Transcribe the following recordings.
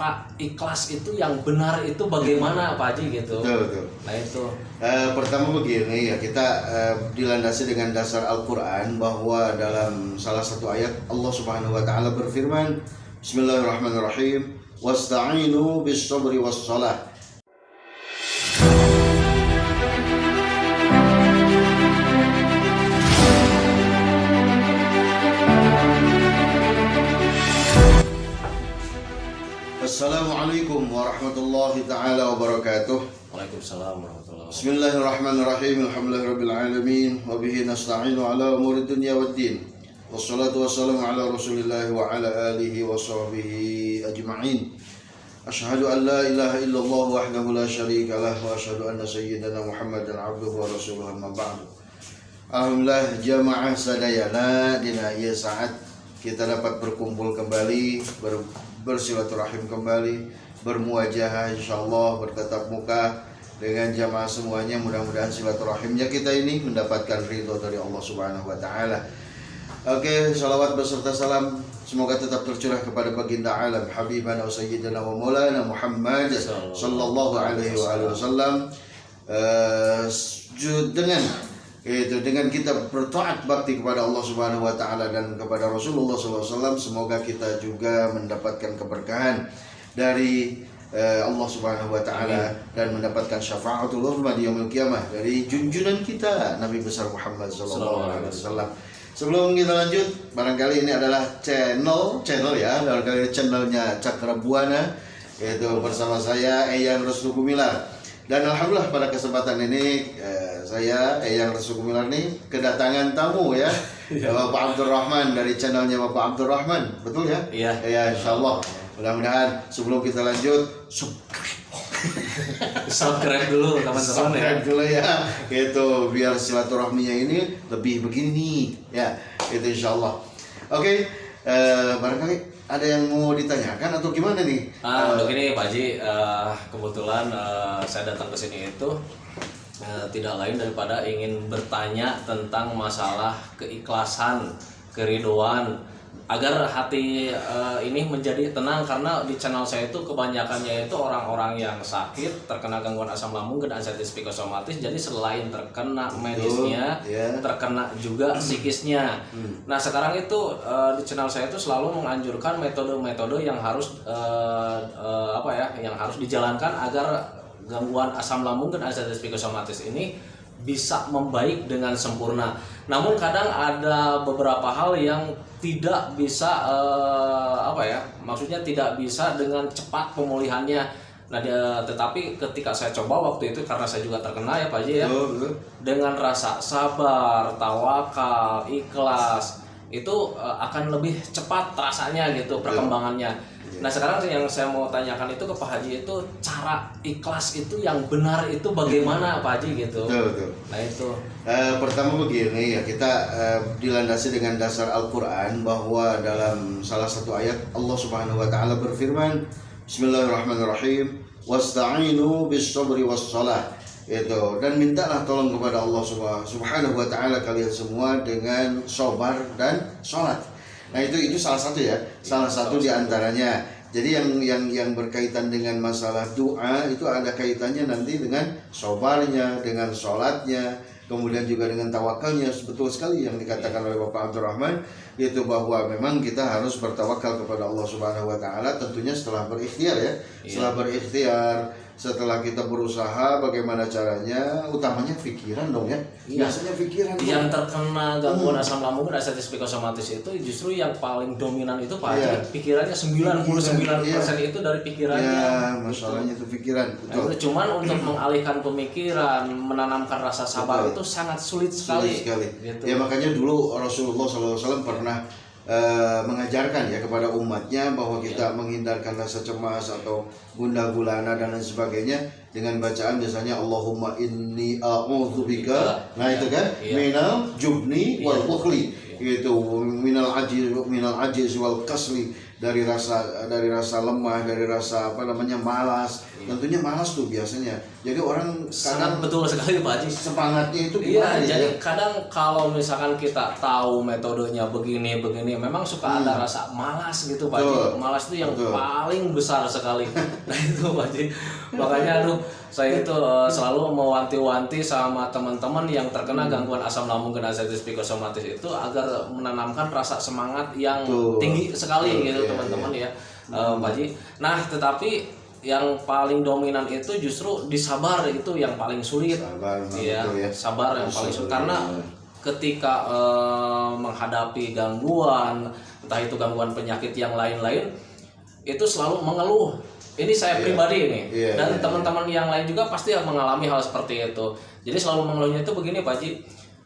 cara ikhlas itu yang benar itu bagaimana Pak Haji gitu. Betul. Nah itu. Pertama begini ya, kita dilandasi dengan dasar Al-Quran bahwa dalam salah satu ayat Allah Subhanahu Wa Taala berfirman, Bismillahirrahmanirrahim, wasta'inu bis sabri was salah. Assalamualaikum warahmatullahi taala wabarakatuh. Waalaikumsalam warahmatullahi wabarakatuh. Bismillahirrahmanirrahim. Alhamdulillahirabbil alamin wa bihi nasta'inu ala umuri dunya waddin. Wassalatu wassalamu ala Rasulillah wa ala alihi wa sahbihi ajma'in. Asyhadu an la ilaha illallah wahdahu la syarika lah wa asyhadu anna sayyidana Muhammadan abduhu wa rasuluhu amma ba'du. Alhamdulillah jamaah sadayana dina ieu saat kita dapat berkumpul kembali, bersilaturahim kembali, bermuajahah insyaallah, bertatap muka dengan jamaah semuanya. Mudah-mudahan silaturahimnya kita ini mendapatkan ridho dari Allah Subhanahu wa taala. Oke, salawat beserta salam semoga tetap tercurah kepada baginda alam habibana wa sayyidina wa maulana Muhammad sallallahu alaihi wasallam. Dengan kita bertaat bakti kepada Allah Subhanahu wa taala dan kepada Rasulullah SAW, semoga kita juga mendapatkan keberkahan dari Allah Subhanahu wa taala dan mendapatkan syafaatul uzma di yaumil qiyamah dari junjungan kita Nabi besar Muhammad sallallahu alaihi wasallam. Sebelum kita lanjut, barangkali ini adalah channel ya, barangkali channelnya Cakra Buana, yaitu bersama saya Eyang Restu Gumilar. Dan alhamdulillah pada kesempatan ini saya Eyang Restu Gumilar nih kedatangan tamu ya, Bapak Abdurrahman dari channelnya Bapak Abdurrahman, betul ya? Iya. Ya, insyaallah. Mudah-mudahan sebelum kita lanjut subscribe dulu teman-teman ya. Subscribe dulu ya, gitu biar silaturahminya ini lebih begini ya, itu insyaallah. Oke, barangkali ada yang mau ditanyakan atau gimana nih? Untuk ini Pak Haji, kebetulan saya datang ke sini itu tidak lain daripada ingin bertanya tentang masalah keikhlasan, keridhoan, agar hati ini menjadi tenang, karena di channel saya itu kebanyakannya itu orang-orang yang sakit, terkena gangguan asam lambung, anxiety psikosomatis. Jadi selain terkena medisnya, terkena juga psikisnya. Nah sekarang itu di channel saya itu selalu menganjurkan metode-metode yang harus yang harus dijalankan agar gangguan asam lambung dan anxiety psikosomatis ini bisa membaik dengan sempurna. Namun kadang ada beberapa hal yang tidak bisa maksudnya tidak bisa dengan cepat pemulihannya. Nah tetapi ketika saya coba waktu itu, karena saya juga terkena ya Pak Haji ya, dengan rasa sabar, tawakal, ikhlas, itu akan lebih cepat rasanya gitu perkembangannya. Nah sekarang yang saya mau tanyakan itu ke Pak Haji itu, cara ikhlas itu yang benar itu bagaimana Pak Haji gitu. Betul. Nah itu. Pertama begini ya, kita dilandasi dengan dasar Al-Quran bahwa dalam salah satu ayat Allah Subhanahu Wa Taala berfirman, Bismillahirrahmanirrahim, wasta'inu bis sabri was salah. Itu, dan mintalah tolong kepada Allah Subhanahu Wa Taala kalian semua dengan sabar dan sholat. Nah itu salah satu ya, salah satu diantaranya. Jadi yang berkaitan dengan masalah doa itu ada kaitannya nanti dengan sabarnya, dengan sholatnya, kemudian juga dengan tawakalnya. Betul sekali yang dikatakan oleh Bapak Abdurrahman, yaitu bahwa memang kita harus bertawakal kepada Allah Subhanahu Wa Taala tentunya setelah berikhtiar ya, setelah berikhtiar, setelah kita berusaha bagaimana caranya, utamanya pikiran dong ya. Biasanya pikiran yang terkena gangguan asam lambung dan anxiety psikosomatis itu justru yang paling dominan itu Pak Haji, pikirannya 99% itu dari pikirannya. Ya, masalahnya itu pikiran. Betul. Nah, cuman untuk mengalihkan pemikiran, menanamkan rasa sabar itu sangat sulit sekali. Gitu. Ya makanya dulu Rasulullah SAW pernah mengajarkan ya kepada umatnya bahwa kita menghindarkan rasa cemas atau gundah gulana dan lain sebagainya dengan bacaan biasanya Allahumma inni a'udzubika, itu kan, minal jubni wal bukhli, gitu, minal ajiz wal kasli, dari rasa lemah, dari rasa apa namanya malas. Tentunya malas tuh biasanya. Jadi orang sangat betul sekali Pak Haji. Semangatnya itu Iya, gimana jadi ya? kadang kalau misalkan kita tahu metodenya begini, memang suka ada rasa malas gitu Pak Haji. Betul. Malas itu yang Betul. paling besar sekali. Nah itu Pak Haji. Makanya saya itu selalu mewanti-wanti sama teman-teman yang terkena gangguan asam lambung dan ascites psikosomatis itu agar menanamkan rasa semangat yang Betul. tinggi sekali Betul, gitu iya, teman-teman ya, Pak Haji. Nah tetapi yang paling dominan itu justru disabar, itu yang paling sulit. Sabar, Iya, betul ya. sabar yang paling sulit Sabar, karena iya. ketika menghadapi gangguan, entah itu gangguan penyakit yang lain-lain, itu selalu mengeluh. Ini saya Iya. pribadi nih, Iya, dan iya, teman-teman yang lain juga pasti mengalami hal seperti itu. Jadi selalu mengeluhnya itu begini Pak Haji,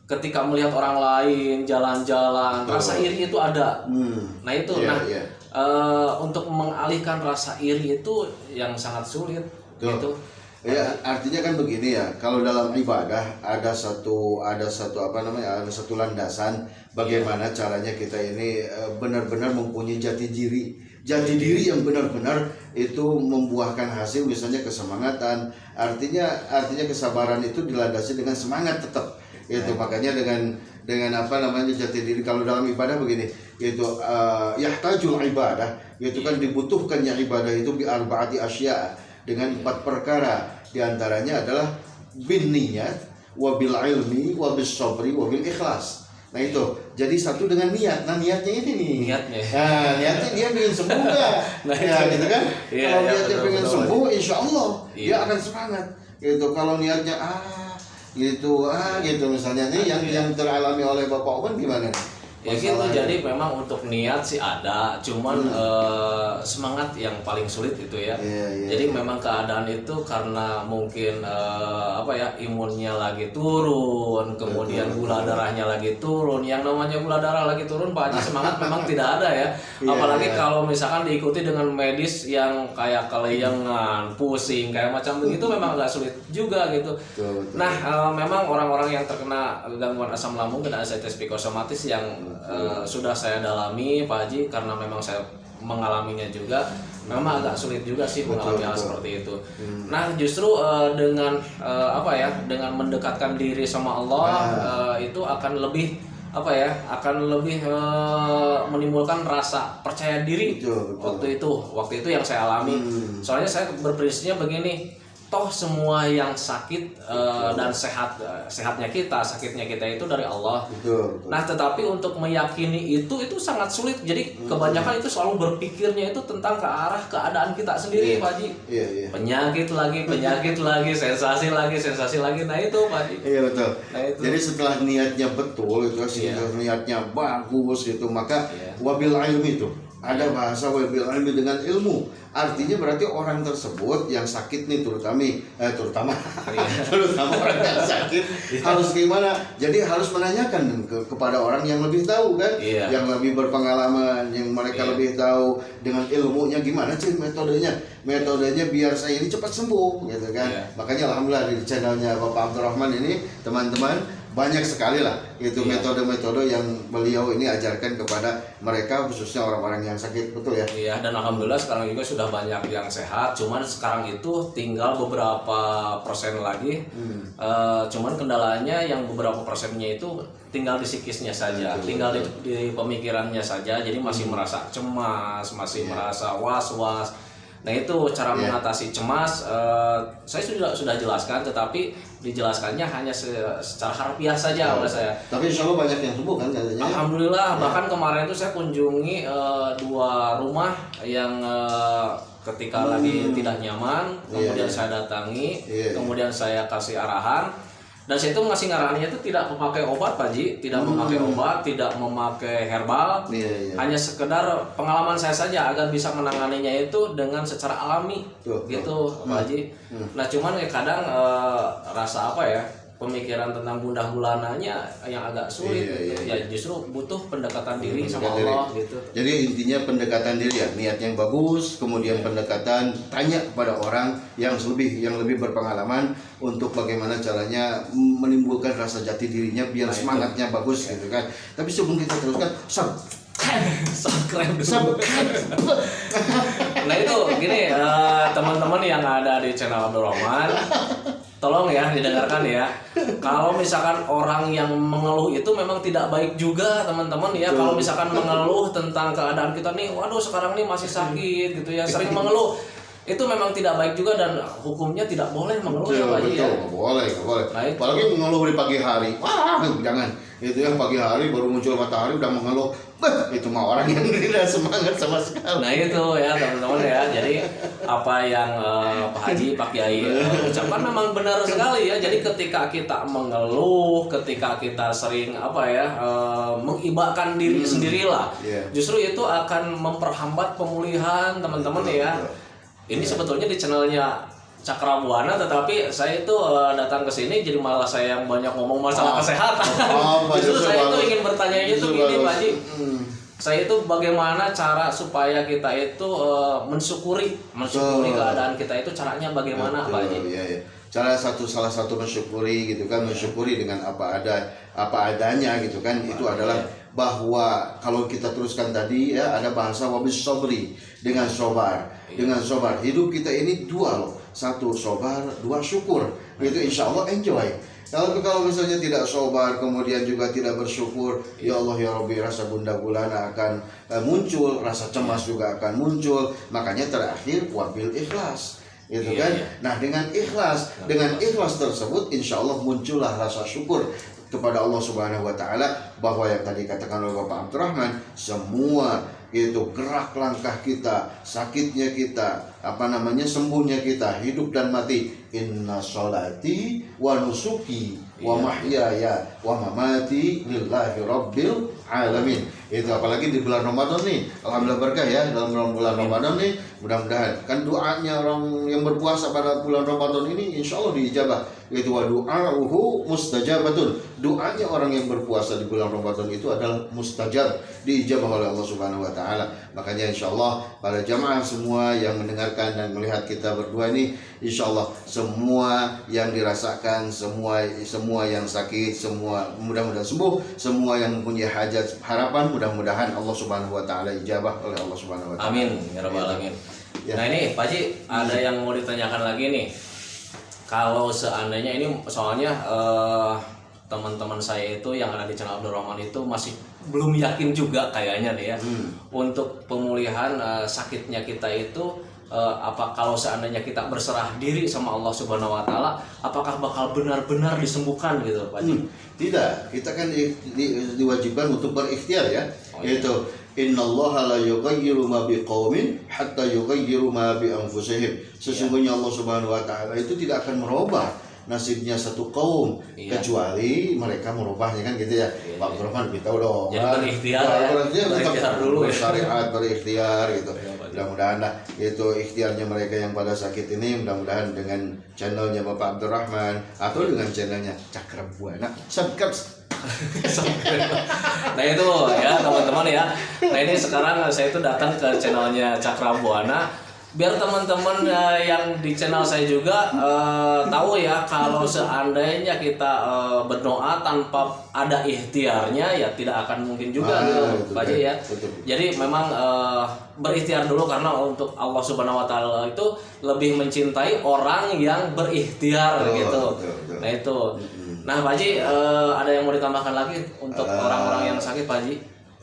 ketika melihat orang lain jalan-jalan, Betul. rasa iri itu ada. Nah itu, Iya, nah iya. untuk mengalihkan rasa iri itu yang sangat sulit. Betul. Gitu. Ya, artinya kan begini ya. Kalau dalam ibadah ada satu apa namanya? Ada satu landasan bagaimana caranya kita ini benar-benar mempunyai jati diri. Jati diri yang benar-benar itu membuahkan hasil, misalnya kesemangatan. Artinya kesabaran itu dilandasi dengan semangat tetap. Itu makanya dengan apa namanya jati diri kalau dalam ibadah begini, yaitu yahtajul ibadah, yaitu kan dibutuhkannya ibadah itu bi arbaati asya, dengan 4 perkara. Di antaranya adalah bin niyat wa bil ilmi wa bis sabri wa bil ikhlas. Nah itu, jadi satu dengan niat. Nah niatnya ini nih. Niatnya. Nah niatnya dia ingin sembuh nggak? Nah, Ya itu. gitu kan. Iya, Kalau iya, niatnya betul, pengen betul. sembuh, insya Allah Iya. dia akan semangat. Gitu. Kalau niatnya gitu misalnya nih yang teralami oleh Bapak Oman gimana nih? Ya gitu, Masalahnya. jadi memang untuk niat sih ada, cuman semangat yang paling sulit itu ya. Iya, iya. Jadi memang keadaan itu karena mungkin imunnya lagi turun, kemudian gula darahnya lagi turun. Yang namanya gula darah lagi turun, Pak Haji, semangat memang tidak ada ya. Iya, Apalagi iya. kalau misalkan diikuti dengan medis yang kayak kelayangan, pusing, kayak macam begitu memang agak sulit juga gitu. Betul, betul. Nah, memang orang-orang yang terkena gangguan asam lambung dan ascites psikosomatis yang sudah saya dalami Pak Haji, karena memang saya mengalaminya juga, memang agak sulit juga sih mengalami hal seperti itu. Nah, justru dengan dengan mendekatkan diri sama Allah itu akan lebih menimbulkan rasa percaya diri. Betul. Waktu itu yang saya alami. Soalnya saya berprinsipnya begini, toh semua yang sakit dan sakitnya kita itu dari Allah. Betul. Nah, tetapi untuk meyakini itu sangat sulit. Jadi kebanyakan itu selalu berpikirnya itu tentang ke arah keadaan kita sendiri, Pak Haji. Iya, iya. Penyakit lagi, sensasi lagi. Nah, itu Pak Haji. Iya betul. Nah, itu. Jadi setelah niatnya betul itu Iya. niatnya bagus itu, maka Iya. wabil ilmi itu ada bahasa wabil ilmi dengan ilmu. Artinya berarti orang tersebut yang sakit nih terutama terutama orang yang sakit harus gimana? Jadi harus menanyakan kepada orang yang lebih tahu kan, Iya. yang lebih berpengalaman, yang mereka Iya. lebih tahu dengan ilmunya gimana sih metodenya biar saya ini cepat sembuh gitu kan. Iya. Makanya alhamdulillah di channelnya Bapak Abdurrahman ini teman-teman banyak sekali lah itu Iya. metode-metode yang beliau ini ajarkan kepada mereka, khususnya orang-orang yang sakit, betul ya? Iya, dan alhamdulillah sekarang juga sudah banyak yang sehat. Cuman sekarang itu tinggal beberapa persen lagi. Cuman kendalanya yang beberapa persennya itu tinggal di psikisnya saja, Betul, tinggal di pemikirannya saja. Jadi masih merasa cemas, masih merasa was-was. Nah itu cara mengatasi cemas. Saya sudah jelaskan, tetapi dijelaskannya hanya secara harfiah saja oleh saya. Tapi insya Allah banyak yang sembuh kan katanya? Alhamdulillah, bahkan kemarin itu saya kunjungi 2 rumah yang ketika lagi tidak nyaman, kemudian Iya. saya datangi, Iya. kemudian saya kasih arahan, dan saya itu ngasih arahannya itu tidak memakai obat, Pak Ji, tidak memakai obat, tidak memakai herbal, Iya, iya. hanya sekedar pengalaman saya saja agar bisa menanganinya itu dengan secara alami, Tuh, gitu, Pak Haji. Nah, cuman kadang rasa pemikiran tentang gundah gulananya yang agak sulit. Iya, Ya justru butuh pendekatan diri sama Pendekatan diri. Allah gitu. Jadi intinya pendekatan diri ya, niat yang bagus, kemudian pendekatan tanya kepada orang yang lebih berpengalaman untuk bagaimana caranya menimbulkan rasa jati dirinya biar Nah, itu. semangatnya bagus gitu kan. Tapi sebelum kita teruskan, Sam, subscribe dulu. Subscribe. Nah itu gini, teman-teman yang ada di channel Abdul Rahman, tolong ya didengarkan ya. Kalau misalkan orang yang mengeluh itu memang tidak baik juga teman-teman ya. Kalau misalkan mengeluh tentang keadaan kita nih, waduh sekarang nih masih sakit gitu ya, sering mengeluh, itu memang tidak baik juga dan hukumnya tidak boleh mengeluh ya Pak Haji ya. Nggak boleh. Nah, itu. Apalagi mengeluh di pagi hari. Wah, jangan. Itu yang pagi hari baru muncul matahari udah mengeluh. Itu mah orang yang tidak semangat sama sekali. Nah itu ya teman-teman ya. Jadi apa yang Pak Haji, Pak Kiai ucapkan memang benar sekali ya. Jadi ketika kita mengeluh, ketika kita sering mengibakan diri sendirilah, justru itu akan memperhambat pemulihan teman-teman ya. Ini sebetulnya di channelnya Cakrabuana, tetapi saya itu datang ke sini jadi malah saya yang banyak ngomong masalah kesehatan. Justru saya itu ingin bertanya itu gini Pak Haji. Saya itu bagaimana cara supaya kita itu mensyukuri keadaan kita itu, caranya bagaimana Pak Haji? Iya. Salah satu mensyukuri gitu kan, mensyukuri dengan apa adanya gitu kan, itu adalah bahwa kalau kita teruskan tadi ya, ada bahasa wabis sobri, dengan sobar. Dengan sobar, hidup kita ini dua loh, satu sobar, dua syukur. Itu insya Allah enjoy. Kalau misalnya tidak sobar, kemudian juga tidak bersyukur, ya Allah ya Rabbi, rasa gundah gulana akan muncul, rasa cemas juga akan muncul. Makanya terakhir wabil ikhlas, gitu kan. Nah dengan ikhlas tersebut, insya Allah muncullah rasa syukur kepada Allah Subhanahu Wa Taala, bahwa yang tadi katakan oleh Bapak Abdurrahman, semua itu gerak langkah kita, sakitnya kita, sembuhnya kita, hidup dan mati, inna sholati wa nusuki wa mahyaya wa mamati lillahi rabbil alamin. Itu apalagi di bulan Ramadan nih, alhamdulillah berkah ya, dalam bulan Ramadan nih, mudah-mudahan kan doanya orang yang berpuasa pada bulan Ramadan ini insya Allah diijabah. Itu wa du'auhu mustajabatun, doanya orang yang berpuasa di bulan Ramadan itu adalah mustajab, diijabah oleh Allah Subhanahu Wa Taala. Makanya insya Allah para jamaah semua yang mendengarkan dan melihat kita berdua ini, insya Allah semua yang dirasakan, semua yang sakit, semua mudah-mudahan sembuh, semua yang mempunyai hajat harapan, mudah-mudahan Allah Subhanahu Wa Taala ijabah oleh Allah Subhanahu Wa Taala. Amin ya rabbal alamin. Nah ini Pak Haji, ada yang mau ditanyakan lagi nih. Kalau seandainya ini soalnya teman-teman saya itu yang ada di channel Abdul Rahman itu masih belum yakin juga kayaknya deh ya, untuk pemulihan sakitnya kita itu, apa kalau seandainya kita berserah diri sama Allah Subhanahu Wa Taala, apakah bakal benar-benar disembuhkan gitu Pak Haji? Tidak, kita kan diwajibkan untuk berikhtiar ya. Yaitu innallaha la yughayyiru ma biqaumin hatta yughayyiru ma bi anfusihim. Sesungguhnya Allah Subhanahu Wa Taala itu tidak akan merubah nasibnya satu kaum kecuali mereka merubahnya, kan gitu ya. Pak Abdurrahman kita udah berikhtiar dulu ya, syariat berikhtiar gitu. Mudah-mudahan lah itu ikhtiarnya mereka yang pada sakit ini, mudah-mudahan dengan channelnya Bapak Abdurrahman atau dengan channelnya Cakrabuana subscribe. Nah itu ya teman-teman ya. Nah ini sekarang saya itu datang ke channelnya Cakrabuana biar teman-teman yang di channel saya juga tahu ya, kalau seandainya kita berdoa tanpa ada ikhtiarnya ya tidak akan mungkin juga gitu Pak Haji ya. Jadi memang berikhtiar dulu, karena untuk Allah Subhanahu Wa Taala itu lebih mencintai orang yang berikhtiar gitu. Nah itu. Nah Pak Haji, ada yang mau ditambahkan lagi untuk orang-orang yang sakit Pak Haji?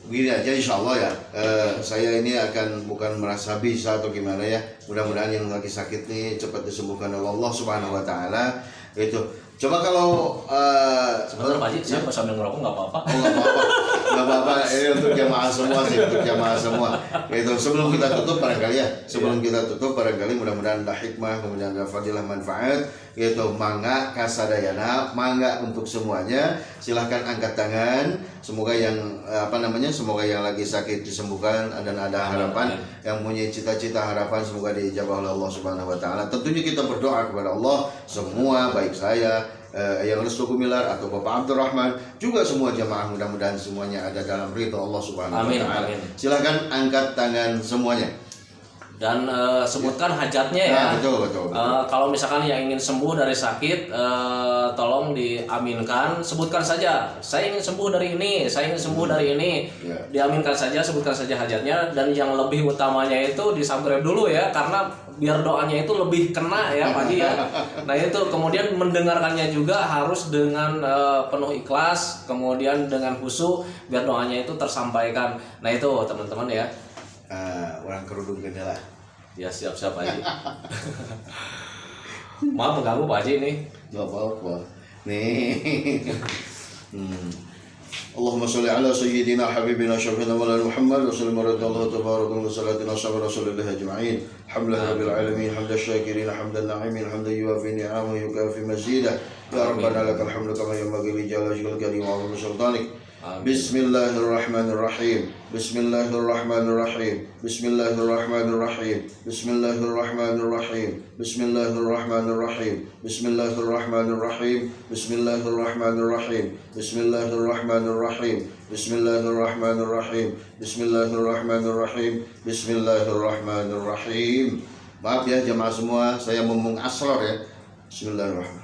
Begini aja insya Allah ya, saya ini akan bukan merasa bisa atau gimana ya, mudah-mudahan yang lagi sakit nih cepat disembuhkan oleh Allah Subhanahu Wa Taala. Itu coba kalau sebentar Pak Haji, saya sambil ngerokok nggak apa-apa. Nggak apa-apa, ini untuk jamaah semua sih, untuk jamaah semua. Itu sebelum kita tutup barangkali ya, barangkali mudah-mudahan ada hikmah, kemudian ada fadilah manfaat. Gitu, mangga kasadayana, mangga untuk semuanya, silahkan angkat tangan. Semoga yang semoga yang lagi sakit disembuhkan dan ada harapan, yang punya cita-cita harapan semoga diijabah oleh Allah Subhanahu Wa Taala. Tentunya kita berdoa kepada Allah semua, baik saya yang Restu Gumilar atau Bapak Abdurrahman, juga semua jamaah, mudah-mudahan semuanya ada dalam ridho Allah Subhanahu Wa Taala. Silahkan angkat tangan semuanya. dan sebutkan hajatnya ya. Betul. Kalau misalkan yang ingin sembuh dari sakit, tolong diaminkan, sebutkan saja, saya ingin sembuh dari ini, saya ingin sembuh dari ini, Ya. diaminkan saja, sebutkan saja hajatnya, dan yang lebih utamanya itu disubscribe dulu ya, karena biar doanya itu lebih kena ya Pak Haji ya. Nah itu kemudian mendengarkannya juga harus dengan penuh ikhlas, kemudian dengan khusyuk, biar doanya itu tersampaikan. Nah itu teman-teman ya. Orang kerudung gede lah. Ya siap-siap Pak Haji. Maaf mengganggu Pak Haji nih. Gak apa-apa. Nih. Allahumma sholli ala sayyidina habibina syafiina maulana Muhammad wa sallim radhiyallahu tabaraka wa salatina sabar rasulillah ajma'in. Alhamdulillah rabbil alamin, hamdan syakirin, hamdan na'imin, hamdan yuwafi ni'amahu yukafi mazidah. Ya rabbana lakal hamdu kama yanbaghi li jalalika al-karim wa 'azimi sultanik. Bismillahirrahmanirrahim. Bismillahirrahmanirrahim. Bismillahirrahmanirrahim. Bismillahirrahmanirrahim. Bismillahirrahmanirrahim. Bismillahirrahmanirrahim. Bismillahirrahmanirrahim. Bismillahirrahmanirrahim. Bismillahirrahmanirrahim. Bismillahirrahmanirrahim. Bismillahirrahmanirrahim. Maaf ya jemaah semua, saya ngomong asrar ya. Bismillahirrahmanirrahim.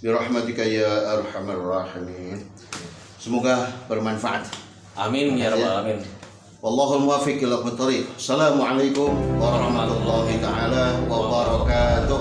Birahmatika ya arhamar rahimin. Semoga bermanfaat. Amin ya rabbal alamin. Wallahul muwaffiq ila aqwamit thoriq. Assalamualaikum warahmatullahi taala wabarakatuh.